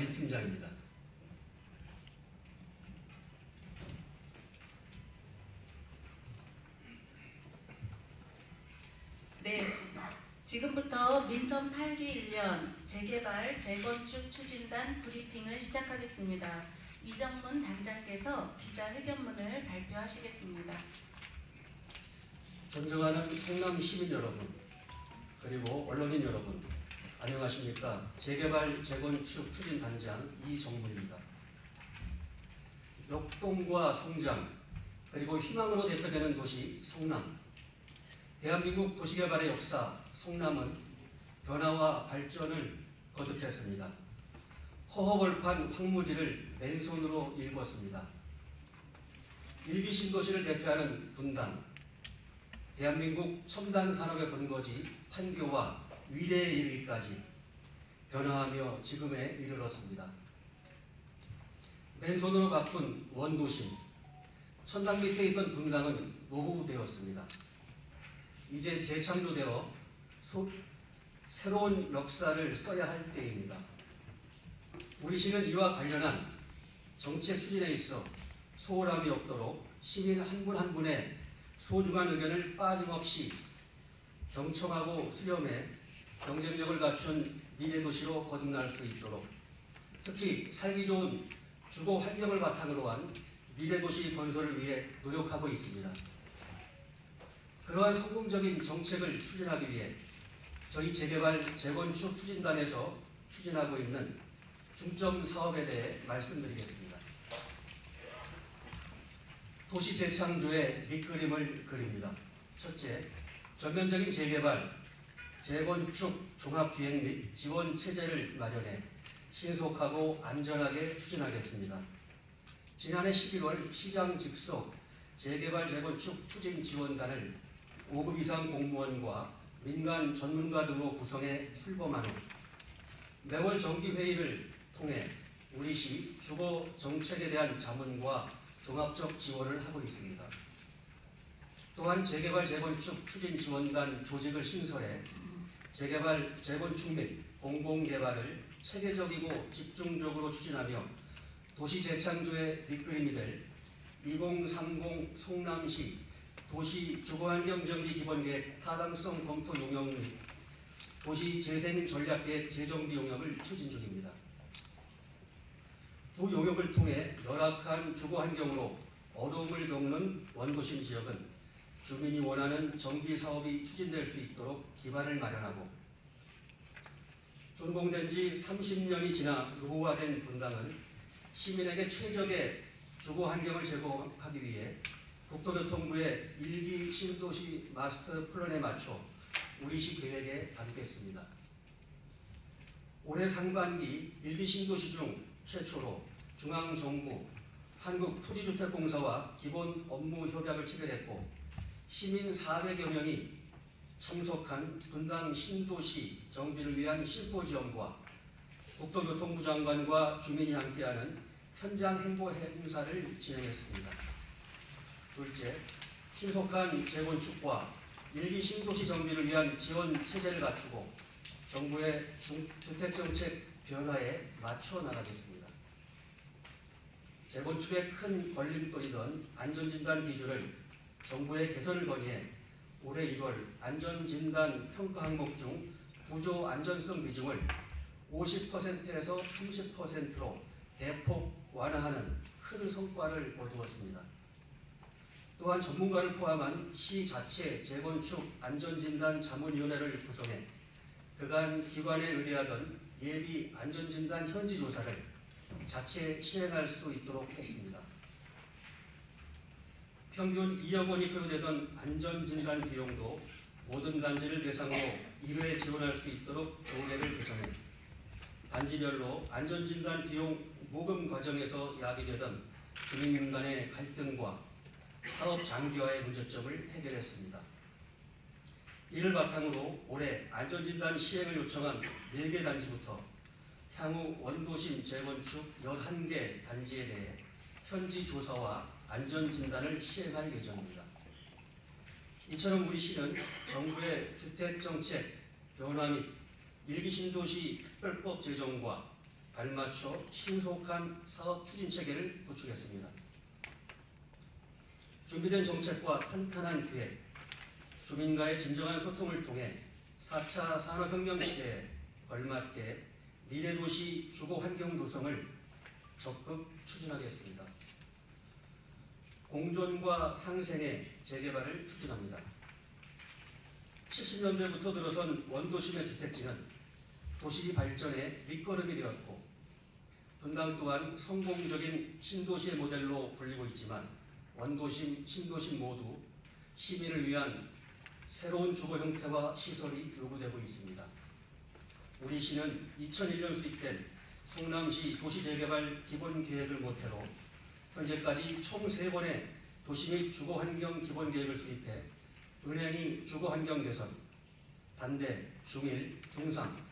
이화리 팀장입니다. 네, 지금부터 민선 8기 1년 재개발 재건축 추진단 브리핑을 시작하겠습니다. 이정문 단장께서 기자회견문을 발표하시겠습니다. 존경하는 성남 시민 여러분, 그리고 언론인 여러분, 안녕하십니까? 재개발 재건축 추진단장 이정문입니다. 역동과 성장, 그리고 희망으로 대표되는 도시 성남. 대한민국 도시개발의 역사, 성남은 변화와 발전을 거듭했습니다. 허허벌판 황무지를 맨손으로 일궜습니다. 일기 신도시를 대표하는 분당, 대한민국 첨단 산업의 본거지 판교와 위례에 이르기까지 변화하며 지금에 이르렀습니다. 맨손으로 가꾼 원도심, 천당 밑에 있던 분당은 노후되었습니다. 이제 재창조되어 새로운 역사를 써야 할 때입니다. 우리 시는 이와 관련한 정책 추진에 있어 소홀함이 없도록 시민 한 분 한 분의 소중한 의견을 빠짐없이 경청하고 수렴해 경쟁력을 갖춘 미래도시로 거듭날 수 있도록, 특히 살기 좋은 주거 환경을 바탕으로 한 미래도시 건설을 위해 노력하고 있습니다. 그러한 성공적인 정책을 추진하기 위해 저희 재개발 재건축 추진단에서 추진하고 있는 중점 사업에 대해 말씀드리겠습니다. 도시 재창조의 밑그림을 그립니다. 첫째, 전면적인 재개발, 재건축 종합기획 및 지원 체제를 마련해 신속하고 안전하게 추진하겠습니다. 지난해 11월 시장 직속 재개발 재건축 추진 지원단을 5급 이상 공무원과 민간 전문가 등으로 구성해 출범한 후 매월 정기회의를 통해 우리 시 주거 정책에 대한 자문과 종합적 지원을 하고 있습니다. 또한 재개발 재건축 추진 지원단 조직을 신설해 재개발 재건축 및 공공개발을 체계적이고 집중적으로 추진하며 도시 재창조의 밑그림이 될 2030 성남시 도시 주거환경정비 기본계획 타당성 검토 용역 및 도시 재생 전략계획 재정비 용역을 추진 중입니다. 두 용역을 통해 열악한 주거환경으로 어려움을 겪는 원도심 지역은 주민이 원하는 정비 사업이 추진될 수 있도록 기반을 마련하고, 준공된 지 30년이 지나 노후화된 분당은 시민에게 최적의 주거환경을 제공하기 위해 국토교통부의 일기 신도시 마스터 플랜에 맞춰 우리시 계획에 담겠습니다. 올해 상반기 일기 신도시 중 최초로 중앙정부, 한국토지주택공사와 기본 업무 협약을 체결했고, 시민 400여 명이 참석한 분당 신도시 정비를 위한 심포지엄과 국토교통부 장관과 주민이 함께하는 현장 행보 행사를 진행했습니다. 둘째, 신속한 재건축과 일기 신도시 정비를 위한 지원 체제를 갖추고 정부의 주택정책 변화에 맞춰 나가겠습니다. 재건축의 큰 걸림돌이던 안전진단 기준을 정부의 개선을 건의해 올해 1월 안전진단 평가 항목 중 구조 안전성 비중을 50%에서 30%로 대폭 완화하는 큰 성과를 거두었습니다. 또한 전문가를 포함한 시 자체 재건축 안전진단 자문위원회를 구성해 그간 기관에 의뢰하던 예비 안전진단 현지 조사를 자체 실행할 수 있도록 했습니다. 평균 2억 원이 소요되던 안전진단 비용도 모든 단지를 대상으로 1회 지원할 수 있도록 조례를 개정해 단지별로 안전진단 비용 모금 과정에서 야기되던 주민민 간의 갈등과 사업 장기화의 문제점을 해결했습니다. 이를 바탕으로 올해 안전진단 시행을 요청한 4개 단지부터 향후 원도심 재건축 11개 단지에 대해 현지 조사와 안전진단을 시행할 예정입니다. 이처럼 우리 시는 정부의 주택정책 변화 및 일기 신도시 특별법 제정과 발맞춰 신속한 사업 추진 체계를 구축했습니다. 준비된 정책과 탄탄한 기획, 주민과의 진정한 소통을 통해 4차 산업혁명 시대에 걸맞게 미래도시 주거환경 조성을 적극 추진하겠습니다. 공존과 상생의 재개발을 추진합니다. 70년대부터 들어선 원도심의 주택지는 도시 발전의 밑거름이 되었고 분당 또한 성공적인 신도시의 모델로 불리고 있지만 원도심, 신도심 모두 시민을 위한 새로운 주거 형태와 시설이 요구되고 있습니다. 우리 시는 2001년 수립된 성남시 도시재개발 기본계획을 모태로 현재까지 총 3번의 도시 및 주거환경 기본계획을 수립해 은행이 주거환경 개선, 단대, 중일, 중상,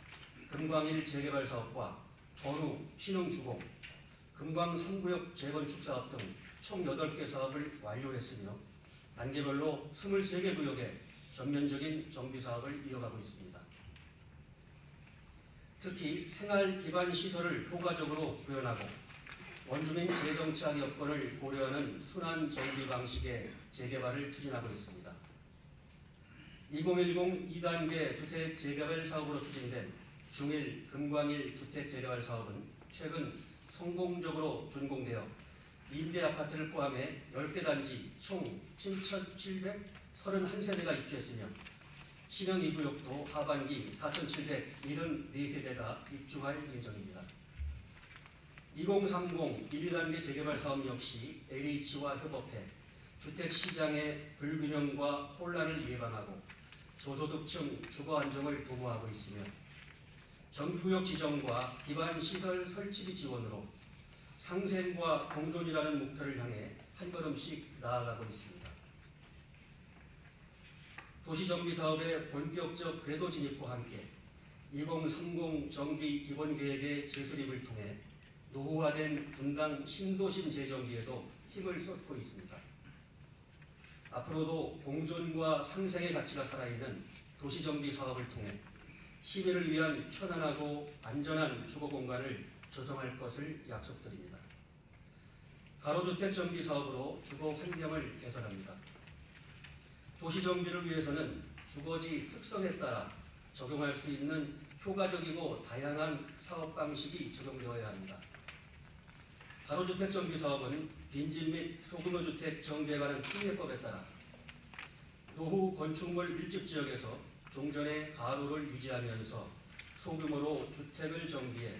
금광일 재개발 사업과 건우, 신흥주공, 금광 3구역 재건축 사업 등 총 8개 사업을 완료했으며 단계별로 23개 구역에 전면적인 정비 사업을 이어가고 있습니다. 특히 생활 기반 시설을 효과적으로 구현하고 원주민 재정착 여건을 고려하는 순환 정비 방식의 재개발을 추진하고 있습니다. 2010 2단계 주택 재개발 사업으로 추진된 중일 금광일 주택 재개발 사업은 최근 성공적으로 준공되어 임대 아파트를 포함해 10개 단지 총 7,731세대가 입주했으며 신형 2구역도 하반기 4,774세대가 입주할 예정입니다. 2030 1, 2단계 재개발 사업 역시 LH와 협업해 주택시장의 불균형과 혼란을 예방하고 저소득층 주거 안정을 도모하고 있으며 전구역 지정과 기반 시설 설치비 지원으로 상생과 공존이라는 목표를 향해 한 걸음씩 나아가고 있습니다. 도시정비사업의 본격적 궤도 진입과 함께 2030 정비 기본계획의 재수립을 통해 노후화된 분당 신도심 재정비에도 힘을 쏟고 있습니다. 앞으로도 공존과 상생의 가치가 살아있는 도시정비 사업을 통해 시민을 위한 편안하고 안전한 주거공간을 조성할 것을 약속드립니다. 가로주택 정비 사업으로 주거 환경을 개선합니다. 도시정비를 위해서는 주거지 특성에 따라 적용할 수 있는 효과적이고 다양한 사업 방식이 적용되어야 합니다. 가로주택 정비 사업은 빈집 및 소규모주택 정비에 관한 특례법에 따라 노후 건축물 밀집 지역에서 종전의 가로를 유지하면서 소규모로 주택을 정비해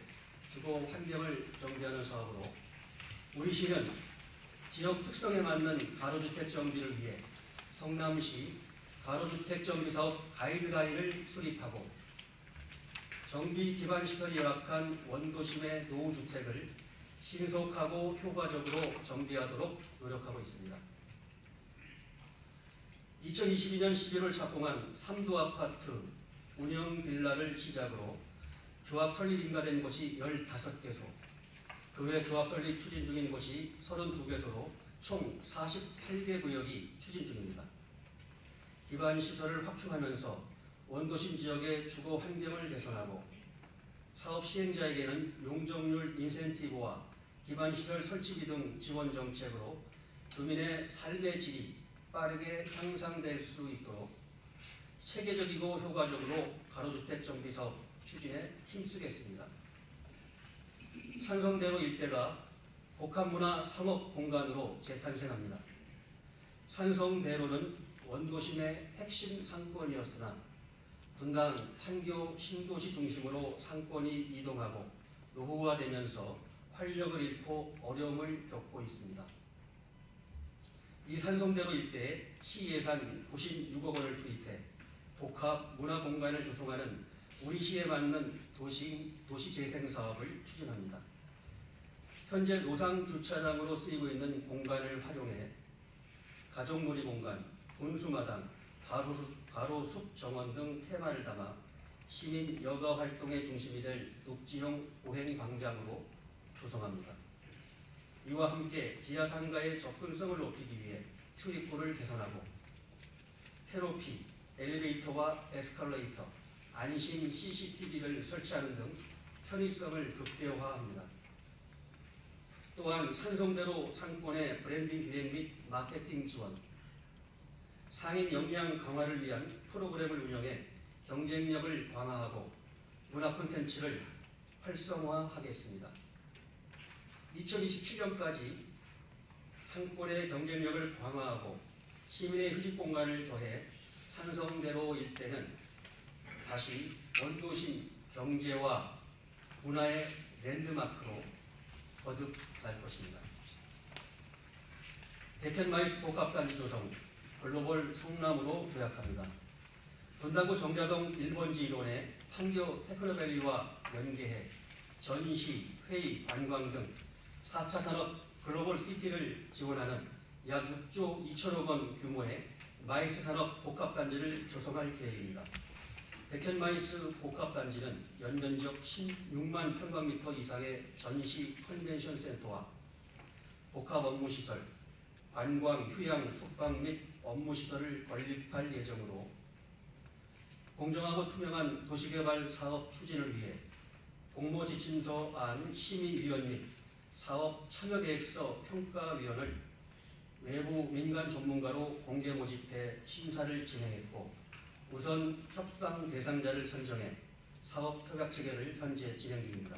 주거 환경을 정비하는 사업으로 우리 시는 지역 특성에 맞는 가로주택 정비를 위해 성남시 가로주택 정비 사업 가이드라인을 수립하고 정비 기반 시설이 열악한 원도심의 노후주택을 신속하고 효과적으로 정비하도록 노력하고 있습니다. 2022년 11월 착공한 삼도 아파트 운영 빌라를 시작으로 조합 설립 인가된 곳이 15개소, 그 외 조합 설립 추진 중인 곳이 32개소로 총 48개 구역이 추진 중입니다. 기반 시설을 확충하면서 원도심 지역의 주거 환경을 개선하고 사업 시행자에게는 용적률 인센티브와 기반 시설 설치비 등 지원 정책으로 주민의 삶의 질이 빠르게 향상될 수 있도록 체계적이고 효과적으로 가로주택 정비 사업 추진에 힘쓰겠습니다. 산성대로 일대가 복합문화 상업 공간으로 재탄생합니다. 산성대로는 원도심의 핵심 상권이었으나 분당, 판교, 신도시 중심으로 상권이 이동하고 노후화되면서 활력을 잃고 어려움을 겪고 있습니다. 이 산성대로 일대에 시 예산 96억 원을 투입해 복합 문화 공간을 조성하는 우리 시에 맞는 도시재생 사업을 추진합니다. 현재 노상 주차장으로 쓰이고 있는 공간을 활용해 가족놀이 공간, 분수마당, 가로숲 정원 등 테마를 담아 시민 여가 활동의 중심이 될 녹지형 보행 광장으로 조성합니다. 이와 함께 지하 상가의 접근성을 높이기 위해 출입구를 개선하고 캐노피, 엘리베이터와 에스컬레이터, 안심 CCTV를 설치하는 등 편의성을 극대화합니다. 또한 산성대로 상권의 브랜딩 기획 및 마케팅 지원, 상인 역량 강화를 위한 프로그램을 운영해 경쟁력을 강화하고 문화 콘텐츠를 활성화하겠습니다. 2027년까지 상권의 경쟁력을 강화하고 시민의 휴식 공간을 더해 산성대로 일대는 다시 원도심 경제와 문화의 랜드마크로 거듭날 것입니다. 백현마이스 복합단지 조성, 글로벌 성남으로 도약합니다. 분당구 정자동 1번지 1원에 판교 테크노밸리와 연계해 전시, 회의, 관광 등 4차 산업 글로벌 시티를 지원하는 약 6조 2천억 원 규모의 마이스 산업 복합단지를 조성할 계획입니다. 백현마이스 복합단지는 연면적 16만 평방미터 이상의 전시 컨벤션 센터와 복합 업무시설, 관광, 휴양, 숙박 및 업무시설을 건립할 예정으로 공정하고 투명한 도시개발 사업 추진을 위해 공모지침서안 심의위원 및 사업 참여계획서 평가위원을 외부 민간 전문가로 공개 모집해 심사를 진행했고 우선 협상 대상자를 선정해 사업 협약 체결을 현재 진행 중입니다.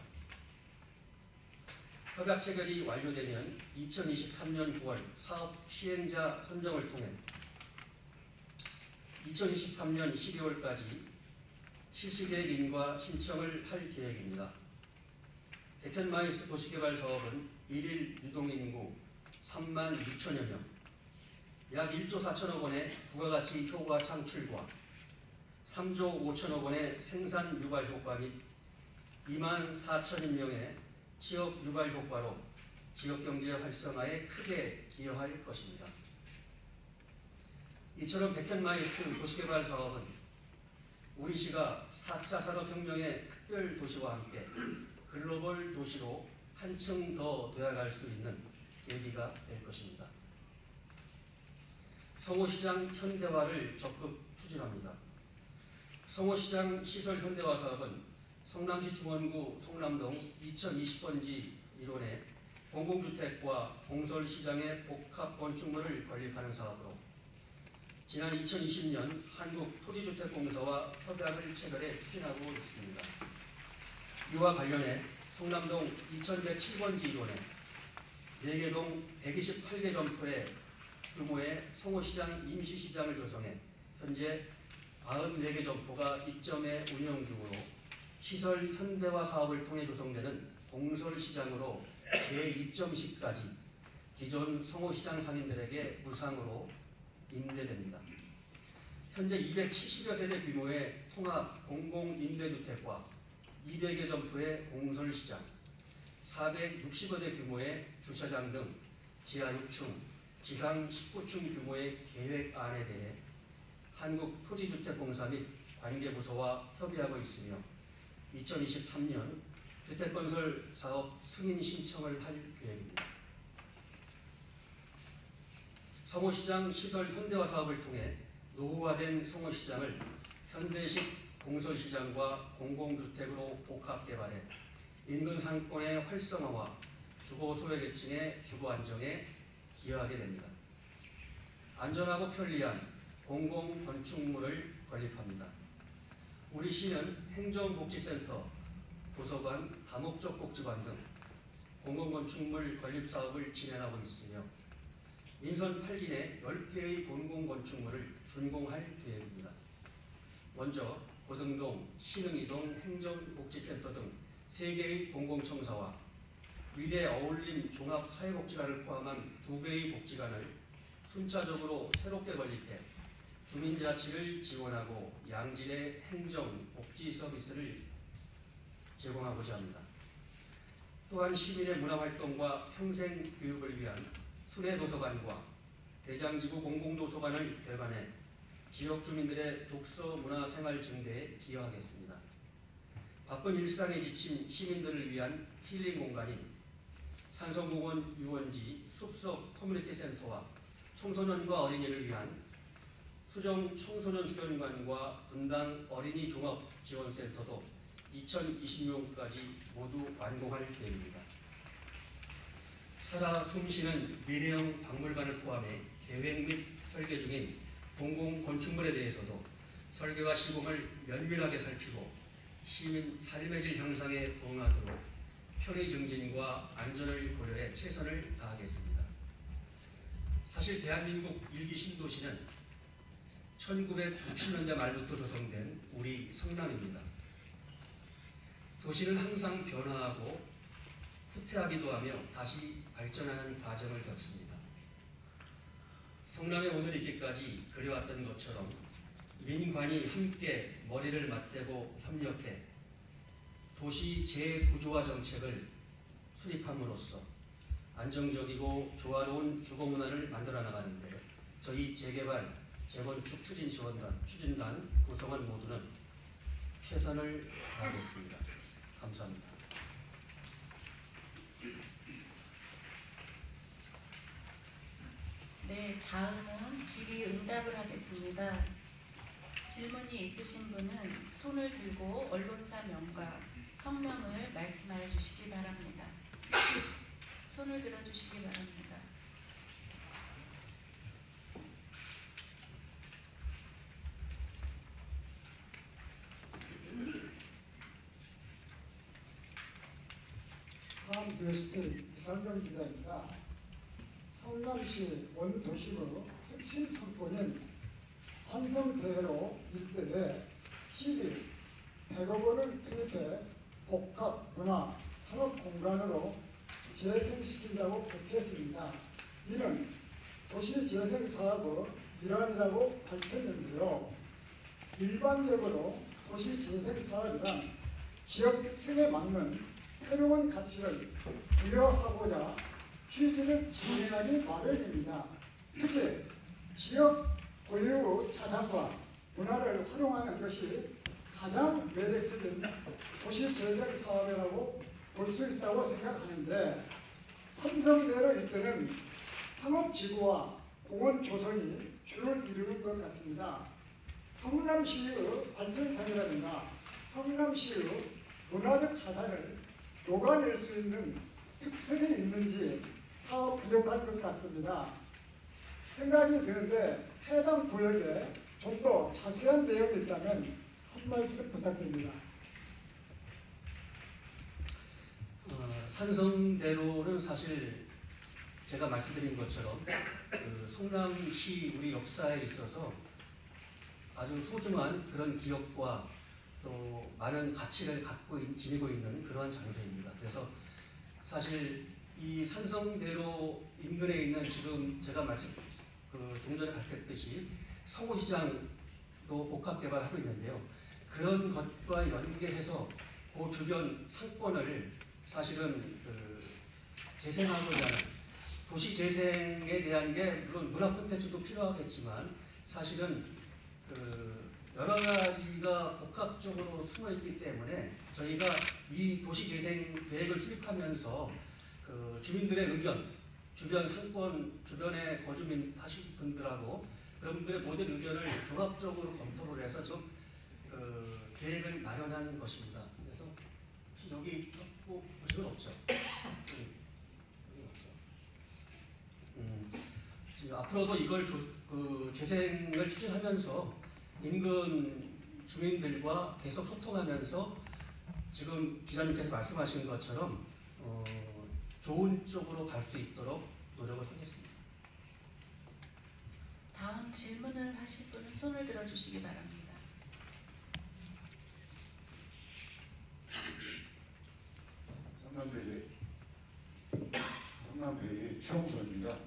협약 체결이 완료되면 2023년 9월 사업 시행자 선정을 통해 2023년 12월까지 실시계획인과 신청을 할 계획입니다. 백현마이스 도시개발 사업은 1일 유동인구 3만 6천여 명, 약 1조 4천억 원의 부가가치 효과 창출과 3조 5천억 원의 생산 유발 효과 및 2만 4천여 명의 취업 유발 효과로 지역경제 활성화에 크게 기여할 것입니다. 이처럼 백현마이스 도시개발 사업은 우리시가 4차 산업혁명의 특별도시와 함께 글로벌 도시로 한층 더 도약할 수 있는 계기가 될 것입니다. 성호시장 현대화를 적극 추진합니다. 성호시장 시설 현대화 사업은 성남시 중원구 성남동 2020번지 1원에 공공주택과 공설시장의 복합 건축물을 건립하는 사업으로 지난 2020년 한국토지주택공사와 협약을 체결해 추진하고 있습니다. 이와 관련해 성남동 2107번지 1원에 4개동 128개 점포의 규모의 성호시장 임시시장을 조성해 현재 94개 점포가 입점해 운영 중으로 시설 현대화 사업을 통해 조성되는 공설시장으로 재입점 시까지 기존 성호시장 상인들에게 무상으로 임대됩니다. 현재 270여 세대 규모의 통합 공공임대주택과 200여 점포의 공설시장, 460여 대 규모의 주차장 등 지하 6층, 지상 19층 규모의 계획안에 대해 한국토지주택공사 및 관계부서와 협의하고 있으며 2023년 주택건설 사업 승인 신청을 할 계획입니다. 성호시장 시설 현대화 사업을 통해 노후화된 성호시장을 현대식 공설시장과 공공주택으로 복합 개발해 인근 상권의 활성화와 주거 소외계층의 주거 안정에 기여하게 됩니다. 안전하고 편리한 공공건축물을 건립합니다. 우리 시는 행정복지센터, 도서관, 다목적 복지관 등 공공건축물 건립 사업을 진행하고 있으며 민선 8기 내 10개의 공공건축물을 준공할 계획입니다. 먼저 고등동, 신흥이동 행정복지센터 등 3개의 공공청사와 위대 어울림 종합사회복지관을 포함한 2개의 복지관을 순차적으로 새롭게 건립해 주민자치를 지원하고 양질의 행정, 복지 서비스를 제공하고자 합니다. 또한 시민의 문화활동과 평생교육을 위한 수레도서관과 대장지구 공공도서관을 개관해 지역 주민들의 독서 문화 생활 증대에 기여하겠습니다. 바쁜 일상에 지친 시민들을 위한 힐링 공간인 산성공원 유원지 숲속 커뮤니티 센터와 청소년과 어린이를 위한 수정 청소년 수련관과 분당 어린이 종합 지원센터도 2026년까지 모두 완공할 계획입니다. 살아 숨쉬는 미래형 박물관을 포함해 계획 및 설계 중인 공공건축물에 대해서도 설계와 시공을 면밀하게 살피고 시민 삶의 질 향상에 부응하도록 편의 증진과 안전을 고려해 최선을 다하겠습니다. 사실 대한민국 일기 신도시는 1960년대 말부터 조성된 우리 성남입니다. 도시는 항상 변화하고 후퇴하기도 하며 다시 발전하는 과정을 겪습니다. 성남에 오늘 있기까지 그려왔던 것처럼 민관이 함께 머리를 맞대고 협력해 도시 재구조화 정책을 수립함으로써 안정적이고 조화로운 주거문화를 만들어 나가는데 저희 재개발, 재건축 추진단 구성원 모두는 최선을 다하겠습니다. 감사합니다. 네, 다음은 질의응답을 하겠습니다. 질문이 있으신 분은 손을 들고 언론사 명과 성명을 말씀하여 주시기 바랍니다. 손을 들어주시기 바랍니다. 뉴스테이 이상경 기자입니다. 성남시 원도심의 핵심 상권인 산성대로 일대에 시비 100억 원을 투입해 복합 문화 산업 공간으로 재생시킨다고 밝혔습니다. 이는 도시 재생 사업의 일환이라고 밝혔는데요. 일반적으로 도시 재생 사업이란 지역 특성에 맞는 새로운 가치를 부여하고자 취지를 진행하기 마련입니다. 특히 지역 고유의 자산과 문화를 활용하는 것이 가장 매력적인 도시 재생 사업이라고 볼 수 있다고 생각하는데 삼성대로 일대는 상업지구와 공원 조성이 주를 이루는 것 같습니다. 성남시의 발전상이라든가 성남시의 문화적 자산을 녹아낼 수 있는 특색이 있는지 사업 부족한 것 같습니다. 생각이 드는데 해당 구역에 좀 더 자세한 내용이 있다면 한 말씀 부탁드립니다. 산성대로는 사실 제가 말씀드린 것처럼 그 성남시 우리 역사에 있어서 아주 소중한 그런 기억과 또 많은 가치를 지니고 있는 그러한 장소입니다. 그래서 사실 이 산성대로 인근에 있는 지금 제가 좀 전에 밝혔듯이 서구시장도 복합 개발하고 있는데요. 그런 것과 연계해서 그 주변 상권을 사실은 재생하고자 하는 도시 재생에 대한 게 물론 문화 콘텐츠도 필요하겠지만 사실은 여러 가지가 복합적으로 숨어 있기 때문에 저희가 이 도시 재생 계획을 수립하면서 주민들의 의견, 주변 상권, 주변에 거주민 하실 분들하고 그런 분들의 모든 의견을 종합적으로 검토를 해서 좀 계획을 마련한 것입니다. 그래서 혹시 여기 보시면 없죠? 앞으로도 이걸 재생을 추진하면서 인근 주민들과 계속 소통하면서 지금 기자님께서 말씀하신 것처럼 좋은 쪽으로 갈 수 있도록 노력을 하겠습니다. 다음 질문을 하실 분은 손을 들어주시기 바랍니다. 성남대의 최홍선입니다.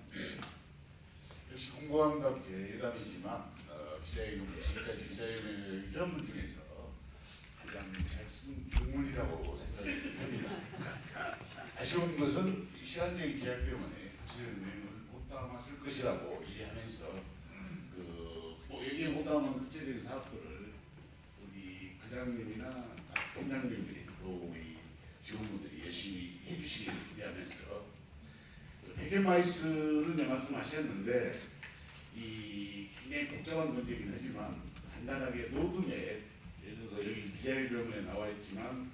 역시 공고함답게 예담이지만 지금까지 기자회견의 현문 중에서 가장 잘 쓴 논문이라고 생각이 됩니다. 아쉬운 것은 시간적인 제약 때문에 구체적인 내용을 못 담았을 것이라고 이해하면서 여기에 못 담은 구체적인 사업들을 우리 과장님이나 팀장님들이 또 우리 직원분들이 열심히 해주시기를 기대하면서 백앤마이스를 말씀하셨는데 이 굉장히 복잡한 문제이긴 하지만 간단하게 노동에 예를 들어서 여기 기자회견에 나와 있지만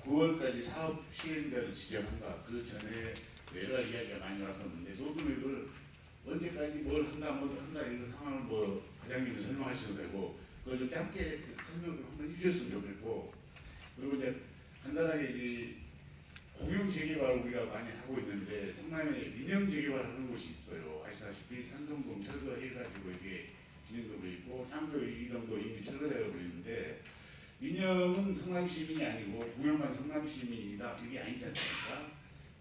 9월까지 사업 시행자를 지정한다. 그 전에 여러 가지 이야기가 많이 왔었는데 로드맵을 언제까지 뭘 한다 이런 상황을 뭐 과장님이 설명하셔도 되고 그걸 좀 짧게 설명을 한번 해주셨으면 좋겠고 그리고 이제 간단하게 이 공용 재개발 우리가 많이 하고 있는데 성남에 민영 재개발하는 곳이 있어요. 아시다시피 산성동 철거해가지고 이게 진행되고 있고 상도 이정도 이미 철거되고 있는데 민영은 성남 시민이 아니고 공영만 성남 시민이다 이게 아니지 않습니까?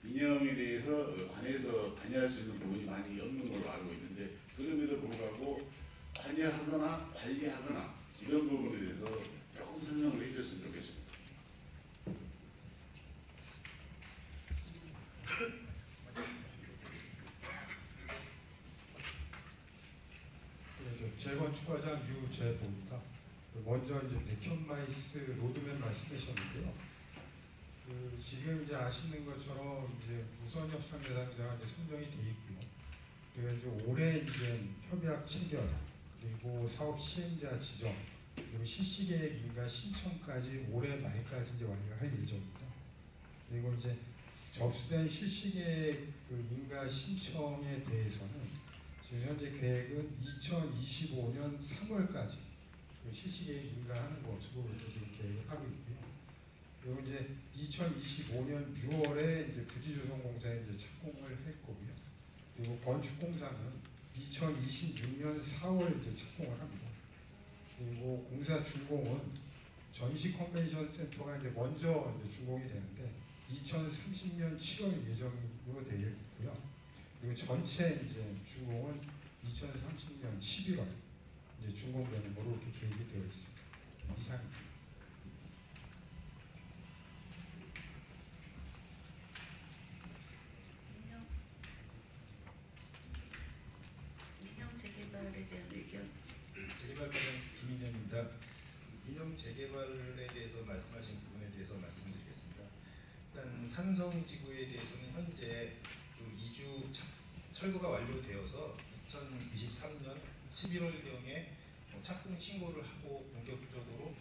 민영에 대해서 관해서 관여할 수 있는 부분이 많이 없는 걸로 알고 있는데 그럼에도 불구하고 관여하거나 관리하거나 이런 부분에 대해서 조금 설명을 해주셨으면 좋겠습니다. 재건축과장 유재보입니다. 먼저 이제 백현마이스 로드맵 말씀하셨는데요. 지금 이제 아시는 것처럼 이제 우선 협상 대상자가 이제 선정이 돼 있고요. 그리고 이제 올해 이제 협약 체결 그리고 사업 시행자 지정 그리고 실시계획 인가 신청까지 올해 말까지 이제 완료할 예정입니다. 그리고 이제 접수된 실시계획 그 인가 신청에 대해서는 지금 현재 계획은 2025년 3월까지 그 실시계획 인가하는 것으로 이렇게 지금 계획을 하고 있고요. 그리고 이제 2025년 6월에 이제 부지조성공사에 이제 착공을 할 거고요. 그리고 건축공사는 2026년 4월 이제 착공을 합니다. 그리고 공사 준공은 전시 컨벤션 센터가 이제 먼저 이제 준공이 되는데 2030년 7월 예정으로 되어 있고요. 그리고 전체 이제 준공은 2030년 11월 이제 준공되는 걸로 이렇게 계획이 되어 있습니다. 이상입니다. 민영 재개발에 대한 의견. 재개발과장 김인현입니다. 민영 재개발에 대해서 말씀하신 부분에 대해서 말씀드리겠습니다. 일단 산성지구에 대해서는 현재 그 이주 철거가 완료되어서 2023년 11월경에 착공 신고를 하고 본격적으로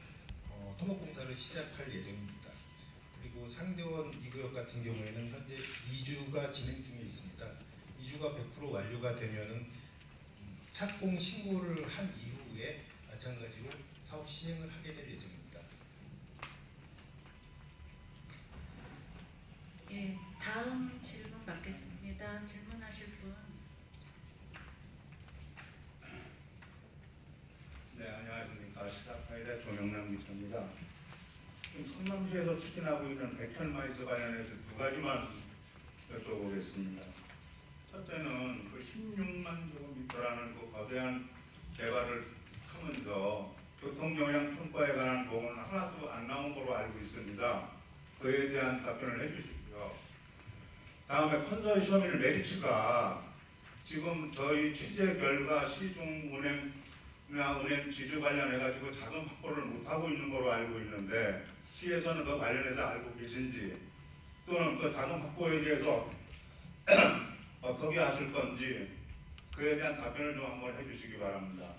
토목공사를 시작할 예정입니다. 그리고 상대원 2구역 같은 경우에는 현재 이주가 진행 중에 있습니다. 이주가 100% 완료가 되면은 착공 신고를 한 이후에 마찬가지로 사업 시행을 하게 될 예정입니다. 예, 다음 질문 받겠습니다. 질문하실 분. 네, 안녕하십니까. 시사파일의 조명남 기자입니다. 지금 성남시에서 추진하고 있는 백현마이스 관련해서 두 가지만 여쭤보겠습니다. 첫째는 그 16만 제곱미터라는 그 거대한 개발을 하면서 교통영향 평가에 관한 보고는 하나도 안 나온 걸로 알고 있습니다. 그에 대한 답변을 해주시고요. 다음에 컨소시엄인 메리츠가 지금 저희 취재 결과 시중은행이나 은행 지주 관련해가지고 자금 확보를 못하고 있는 걸로 알고 있는데 시에서는 그 관련해서 알고 계신지 또는 그 자금 확보에 대해서 어떻게 하실 건지 그에 대한 답변을 좀 한번 해주시기 바랍니다.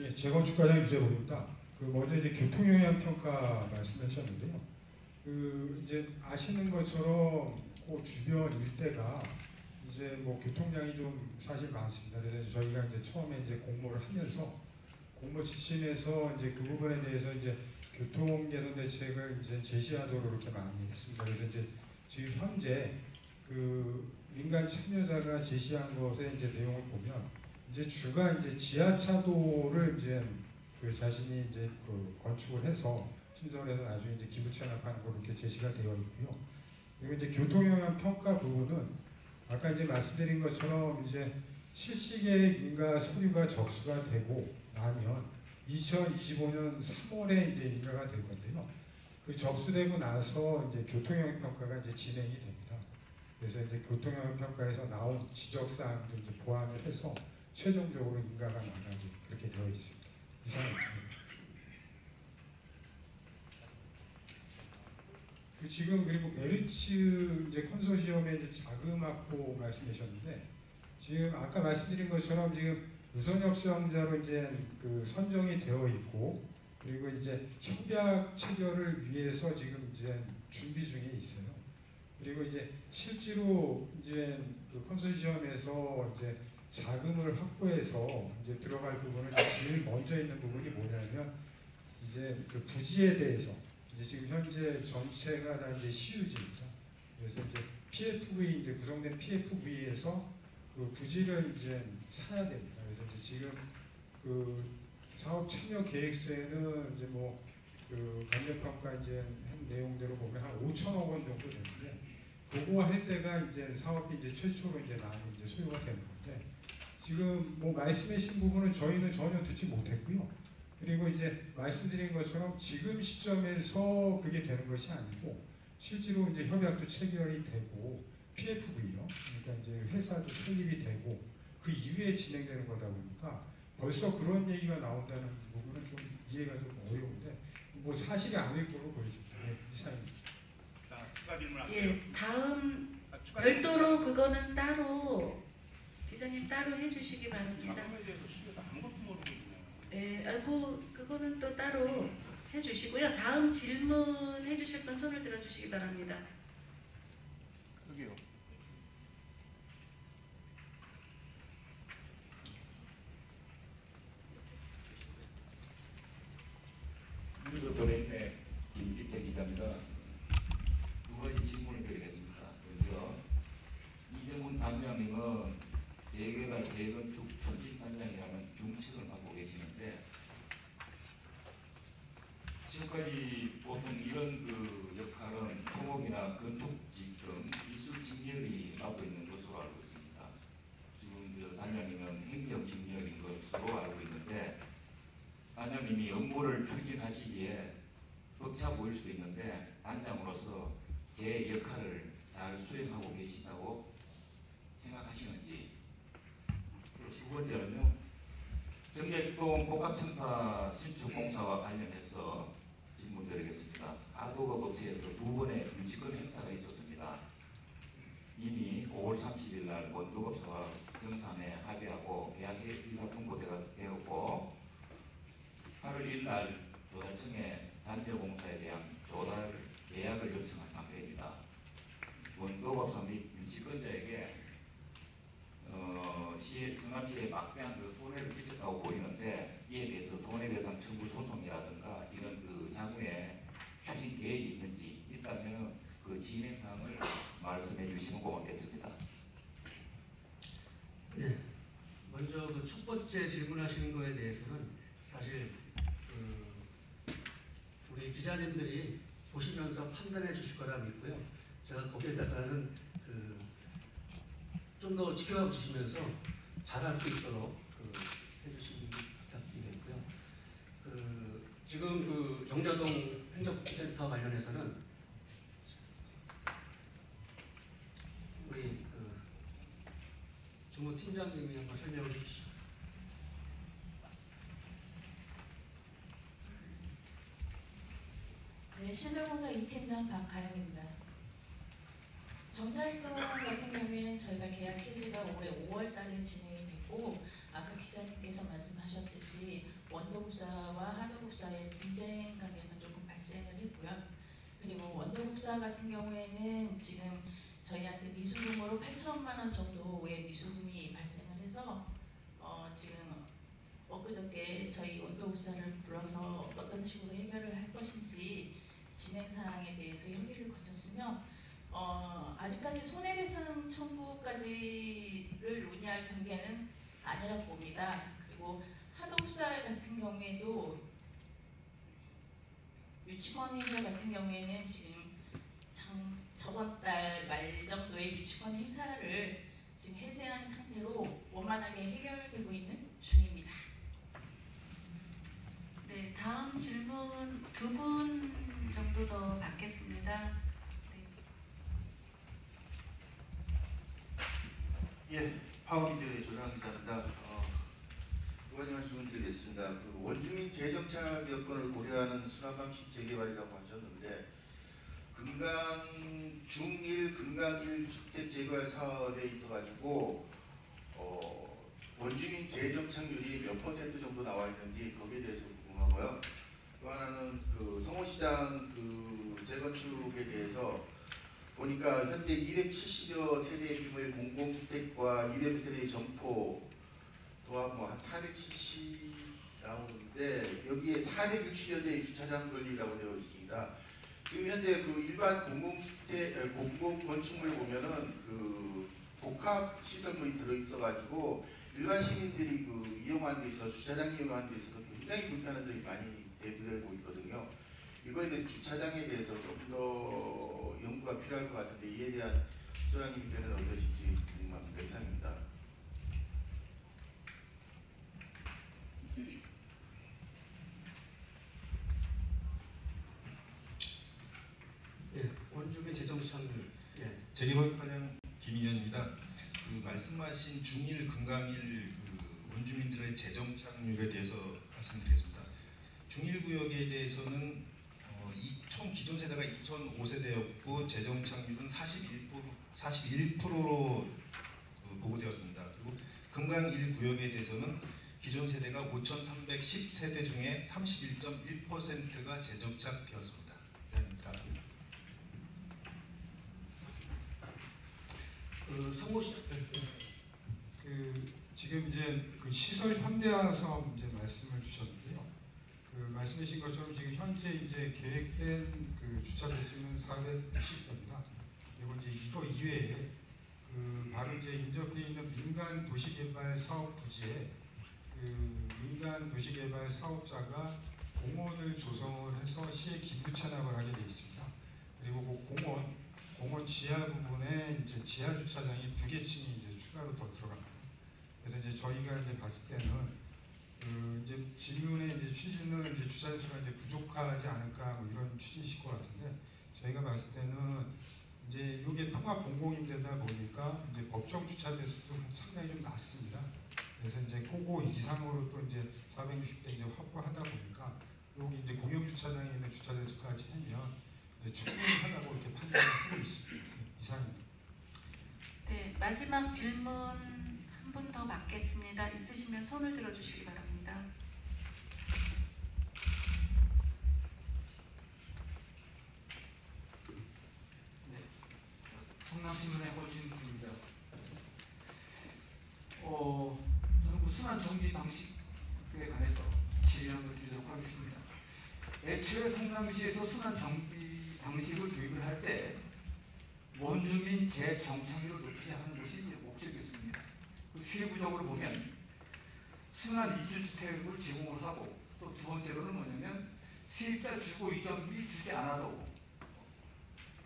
예, 재건축과장 유재보입니다. 그 먼저 이제 교통영향 평가 말씀하셨는데요. 그 이제 아시는 것처럼 그 주변 일대가 이제 뭐 교통량이 좀 사실 많습니다. 그래서 저희가 이제 처음에 이제 공모를 하면서 공모 지침에서 이제 그 부분에 대해서 이제 교통 개선 대책을 이제 제시하도록 이렇게 많이 했습니다. 그래서 이제 지금 현재 그 민간 참여자가 제시한 것의 이제 내용을 보면 이제 주가 이제 지하차도를 이제 그 자신이 이제 그 건축을 해서 신설해서 나중에 이제 기부 체납하는 걸로 이렇게 제시가 되어 있고요. 그리고 이제 교통영향 평가 부분은 아까 이제 말씀드린 것처럼 이제 실시계획 인가 서류가 접수가 되고 나면 2025년 3월에 이제 인가가 될 건데요. 그 접수되고 나서 이제 교통영향 평가가 이제 진행이 됩니다. 그래서 이제 교통영향 평가에서 나온 지적 사항도 이제 보완을 해서 최종적으로 인가가 나가게 그렇게 되어 있습니다. 이상입니다. 그 지금 그리고 메르츠 이제 컨소시엄의 이제 자금확보 말씀하셨는데 지금 아까 말씀드린 것처럼 지금 우선협 수상자로 이제 그 선정이 되어 있고 그리고 이제 협약 체결을 위해서 지금 이제 준비 중에 있어요. 그리고 이제 실제로 이제 그 컨소시엄에서 이제 자금을 확보해서 이제 들어갈 부분은 제일 먼저 있는 부분이 뭐냐면 이제 그 부지에 대해서 이제 지금 현재 전체가 다 이제 시유지입니다. 그래서 이제 PFV 이제 구성된 PFV에서 그 부지를 이제 사야 됩니다. 그래서 이제 지금 그 사업 참여 계획서에는 이제 뭐 그 감정평가 이제 한 내용대로 보면 한 5천억 원 정도 되는데 그거 할 때가 이제 사업이 이제 최초로 이제 많이 이제 소요가 되는 건데 지금 뭐 말씀하신 부분은 저희는 전혀 듣지 못했고요. 그리고 이제 말씀드린 것처럼 지금 시점에서 그게 되는 것이 아니고 실제로 이제 협약도 체결이 되고 PFV요. 그러니까 이제 회사도 설립이 되고 그 이후에 진행되는 거다 보니까 벌써 그런 얘기가 나온다는 부분은 좀 이해가 좀 어려운데 뭐 사실이 아닐 거로 보여집니다. 네, 이상입니다. 자, 추가 질문할게요. 예, 다음 추가 별도로 그거는 따로 기자님 따로 해주시기 바랍니다. 자금에 대해서 시에서 아무것도 모르고 있네요. 예, 그거는 또 따로 해주시고요. 다음 질문 해주실 분 손을 들어주시기 바랍니다. 여기요. 뉴스토렌의 김기태 기자입니다. 두 가지 질문을 드리겠습니다. 먼저 이재문 단장님은 재개발 재건축 추진 단장이라는 중책을 맡고 계시는데 지금까지 보통 이런 그 역할은 토목이나 건축직 등 기술 직렬이 맡고 있는 것으로 알고 있습니다. 지금 단장님은 행정 직렬인 것으로 알고 있는데 단장님이 업무를 추진하시기에 벅차 보일 수도 있는데 단장으로서 제 역할을 잘 수행하고 계시다고 생각하시는지. 그리고 두 번째는요. 정제동 복합청사 신축 공사와 관련해서 질문드리겠습니다. 아도급 업체에서 두 번의 유치권 행사가 있었습니다. 이미 5월 30일 날 원도급사와 정산에 합의하고 계약 해지가 통보가 되었고 8월 1일 날 조달청에 잔여공사에 대한 조달 계약을 요청한 상태입니다. 원도급사 및 유치권자에게 성남시에 막대한 그 손해를 끼쳤다고 보이는데 이에 대해서 손해배상 청구 소송이라든가 이런 그 향후에 추진 계획이 있는지 있다면 그 진행 사항을 말씀해 주시면 고맙겠습니다. 네, 먼저 그 첫 번째 질문하시는 거에 대해서는 사실 우리 기자님들이 보시면서 판단해 주실 거라 믿고요. 제가 거기에다가는 좀 더 지켜봐 주시면서 잘할 수 있도록 해주시기 부탁드리겠고요. 지금 정자동 행정센터 관련해서는 우리 주무팀장님이 한번 설명해 주시죠. 네, 시설공사 2팀장 박가영입니다. 정자일동 같은 경우에는 저희가 계약 해지가 올해 5월 달에 진행이 됐고 아까 기자님께서 말씀하셨듯이 원도급사와 하도급사의 분쟁 관계가 조금 발생을 했고요. 그리고 원도급사 같은 경우에는 지금 저희한테 미수금으로 8천만 원 정도의 미수금이 발생을 해서 지금 엊그저께 저희 원도급사를 불러서 어떤 식으로 해결을 할 것인지 진행 사항에 대해서 협의를 거쳤으며 아직까지 손해배상 청구까지를 논의할 단계는 아니라고 봅니다. 그리고 하도급사 같은 경우에도 유치권 행사 같은 경우에는 지금 저번 달 말 정도에 유치권 행사를 지금 해제한 상태로 원만하게 해결되고 있는 중입니다. 네, 다음 질문 2분 정도 더 받겠습니다. 예, 파워미디어의 조정환 기자입니다. 두 가지만 질문드리겠습니다. 원주민 재정착 여건을 고려하는 순환방식 재개발이라고 하셨는데 금강 중1 금강1 주택 재개발 사업에 있어가지고 원주민 재정착률이 몇 % 정도 나와 있는지 거기에 대해서 궁금하고요. 또 하나는 그 성호시장 그 재건축에 대해서 보니까 현재 270여 세대 규모의 공공주택과 200여 세대의 점포 또한 뭐한 470 나오는데 여기에 460여 대의 주차장 건립이라고 되어 있습니다. 지금 현재 그 일반 공공주택 공공 건축물 보면은 그 복합 시설물이 들어 있어가지고 일반 시민들이 그 이용하는 데 있어서 주차장 이용하는 데 있어서 굉장히 불편한 점이 많이 대두되고 있거든요. 이거에 대해 주차장에 대해서 좀 더 연구가 필요할 것 같은데 이에 대한 소장님 의견은 어떠신지 궁금합니다. 이상입니다. 예, 원주민 재정착률. 예. 재개발과장 김인현입니다. 그 말씀하신 중1 금강일 그 원주민들의 재정착률에 대해서 말씀드리겠습니다. 중1 구역에 대해서는 총 기존 세대가 2005세대였고 재정착률은 41%로 보고되었습니다. 그리고 금강 1구역에 대해서는 기존 세대가 5,310세대 중에 31.1%가 재정착되었습니다. 감사합니다. 성모시장. 지금 이제 그 시설 현대화 사업 이제 말씀을 주셨는데요. 그 말씀하신 것처럼 지금 현재 이제 계획된 그 주차 대수는 490대입니다. 그리고 이제 이거 이외에 그 바로 이제 인접해 있는 민간 도시개발 사업 부지에 그 민간 도시개발 사업자가 공원을 조성을 해서 시에 기부 찬합을 하게 되어 있습니다. 그리고 그 공원 지하 부분에 이제 지하 주차장이 2개 층이 이제 추가로 더 들어갑니다. 그래서 이제 저희가 이제 봤을 때는 그 이제 질문의 이제 취지는 이제 주차 대수가 이제 부족하지 않을까 뭐 이런 취지이실 것 같은데 저희가 봤을 때는 이제 이게 통합 공공임대다 보니까 이제 법정 주차 대수도 상당히 좀 낮습니다. 그래서 이제 그거 이상으로 또 이제 460대 이제 확보하다 보니까 여기 이제 공영 주차장에 있는 주차 대수까지 하면 이제 충분하다고 이렇게 판단을 하고 있습니다. 이상입니다. 네, 마지막 질문 한 분 더 받겠습니다. 있으시면 손을 들어주시기 바랍니다. 네, 성남신문의 허진구입니다. 저는 그 순환 정비 방식에 관해서 질의를 드리도록 하겠습니다. 애초에 성남시에서 순환 정비 방식을 도입을 할 때 원주민 재정착률을 높이 하는 것이 목적이었습니다. 세부적으로 보면 순환 이주주택을 제공을 하고 또 두 번째로는 뭐냐면 세입자 주거 이전비 주지 않아도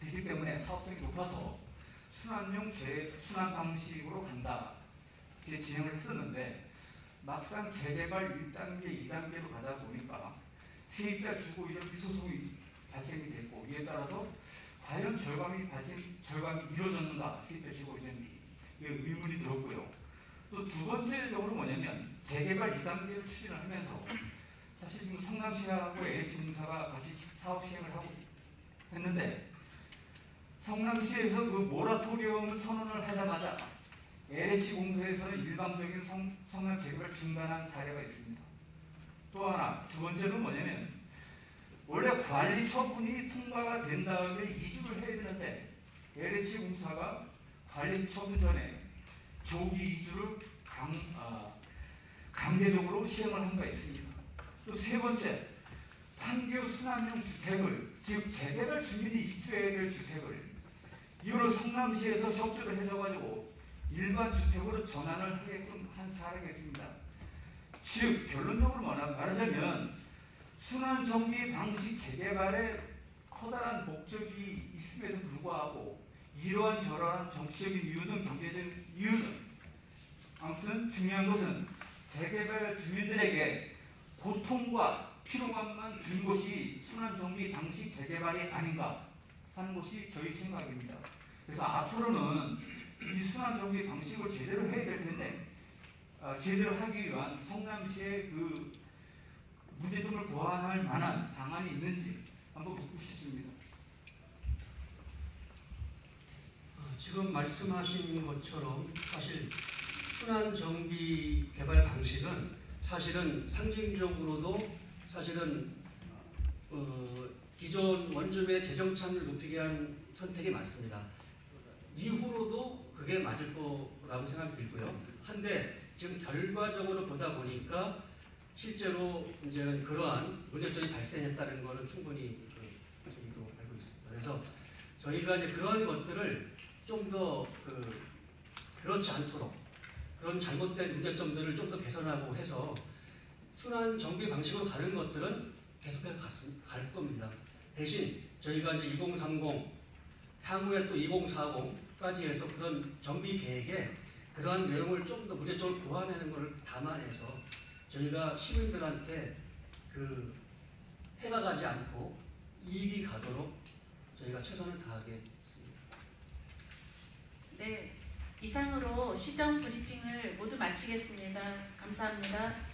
되기 때문에 사업성이 높아서 순환용 순환 방식으로 간다 이렇게 진행을 했었는데 막상 재개발 1단계, 2단계로 가다 보니까 세입자 주거 이전비 소송이 발생이 됐고 이에 따라서 과연 절감이 이루어졌는가 세입자 주거 이전비 이게 의문이 들었고요. 또 두 번째적으로 뭐냐면 재개발 2단계를 추진을 하면서 사실 지금 성남시하고 LH공사가 같이 사업 시행을 하고 했는데 성남시에서 그 모라토리엄을 선언을 하자마자 LH공사에서는 일방적인 성남 재개발 중단한 사례가 있습니다. 또 하나 두 번째는 뭐냐면 원래 관리 처분이 통과가 된 다음에 이주를 해야 되는데 LH공사가 관리 처분 전에 조기 이주를 강제적으로 시행을 한 바 있습니다. 또 세 번째, 판교 순환용 주택을 즉 재개발 주민이 입주해야 될 주택을 이거를 성남시에서 협조를 해줘가지고 일반 주택으로 전환을 하게끔 한 사례가 있습니다. 즉 결론적으로 말하자면 순환 정비 방식 재개발에 커다란 목적이 있음에도 불구하고 이러한 저러한 정치적인 이유든 경제적인 이유든 아무튼 중요한 것은 재개발 주민들에게 고통과 피로감만 준 것이 순환 정비 방식 재개발이 아닌가 하는 것이 저희 생각입니다. 그래서 앞으로는 이 순환 정비 방식을 제대로 해야 될 텐데 제대로 하기 위한 성남시의 그 문제점을 보완할 만한 방안이 있는지 한번 묻고 싶습니다. 지금 말씀하신 것처럼 사실 순환 정비 개발 방식은 사실은 상징적으로도 사실은 기존 원룸의 재정 참여를 높이기 위한 선택이 맞습니다. 이후로도 그게 맞을 거라고 생각이 들고요. 한데 지금 결과적으로 보다 보니까 실제로 이제는 그러한 문제점이 발생했다는 것은 충분히 저희도 알고 있습니다. 그래서 저희가 이제 그런 것들을 좀 더 그렇지 않도록 그런 잘못된 문제점들을 좀 더 개선하고 해서 순환 정비 방식으로 가는 것들은 계속해서 갈 겁니다. 대신 저희가 이제 2030 향후에 또 2040까지 해서 그런 정비 계획에 그러한 내용을 좀 더 문제점을 보완하는 것을 담아내서 저희가 시민들한테 해가 가지 않고 이익이 가도록 저희가 최선을 다하겠습니다. 네, 이상으로 시정 브리핑을 모두 마치겠습니다. 감사합니다.